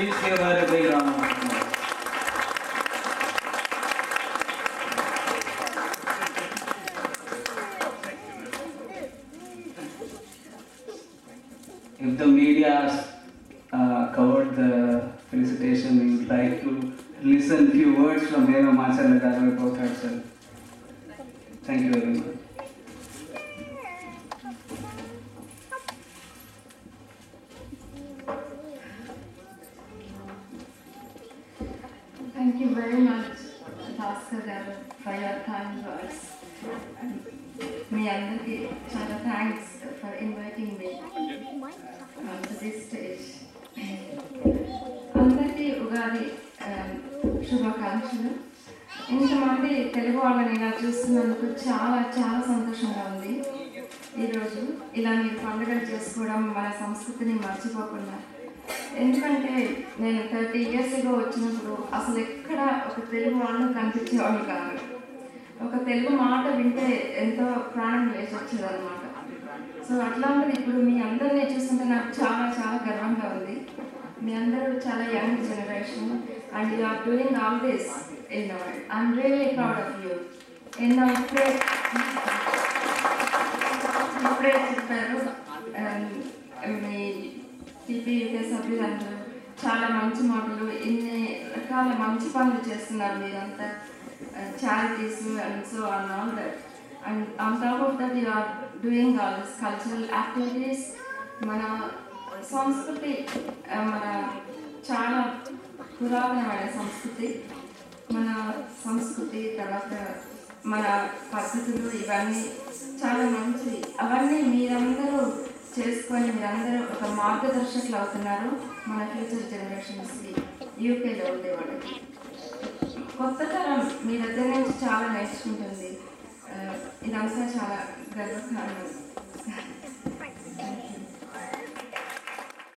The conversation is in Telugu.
Please give her a big round of applause. If the media covered the felicitation, we would like to listen few words from Hema Macharya garu about herself. Thank you very much. Thank you very much, Bhaskar garu, for your kind words. మీ అందరికీ చాలా thanks for inviting me to this stage. అందరికీ ఉగాది శుభాకాంక్షలు. ఇంతమంది తెలుగు వాళ్ళని ఇలా చూస్తున్నందుకు చాలా చాలా సంతోషంగా ఉంది. ఈరోజు ఇలా మీరు పండుగలు చేసుకోవడం, మన సంస్కృతిని మర్చిపోకుండా. ఎందుకంటే నేను 30 years ago వచ్చినప్పుడు అసలు ఎక్కడ ఒక తెలుగు వాళ్ళు కనిపించేవాళ్ళు కాదు. ఒక తెలుగు మాట వింటే ఎంతో ప్రాణం లేచి వచ్చేది అనమాట. సో అట్లాంటిది ఇప్పుడు మీ అందరినీ చూస్తుంటే నాకు చాలా చాలా గర్వంగా ఉంది. మీ అందరూ చాలా young generation and you are doing all this in I'm really proud of you. ఎన్నో ఇప్పుడే చెప్పారు మీ టీపీయూకే సభ్యులందరూ చాలా మంచి మాటలు, ఇన్ని రకాల మంచి పనులు చేస్తున్నారు మీరంతా, charities and so on, all that. And on top of that, you are doing all these cultural activities. మన సంస్కృతి, మన చాలా పురాతనమైన సంస్కృతి, మన సంస్కృతి తర్వాత మన పద్ధతులు ఇవన్నీ చాలా మంచి. అవన్నీ మీరందరూ చేసుకొని మీరందరూ ఒక మార్గదర్శకులు అవుతున్నారు మన ఫ్యూచర్ జనరేషన్స్కి, యూకేలో ఉండేవాళ్ళకి. కొత్త తరం మీ దగ్గర నుంచి చాలా నేర్చుకుంటుంది. ఇదంతా చాలా గర్వకారణం.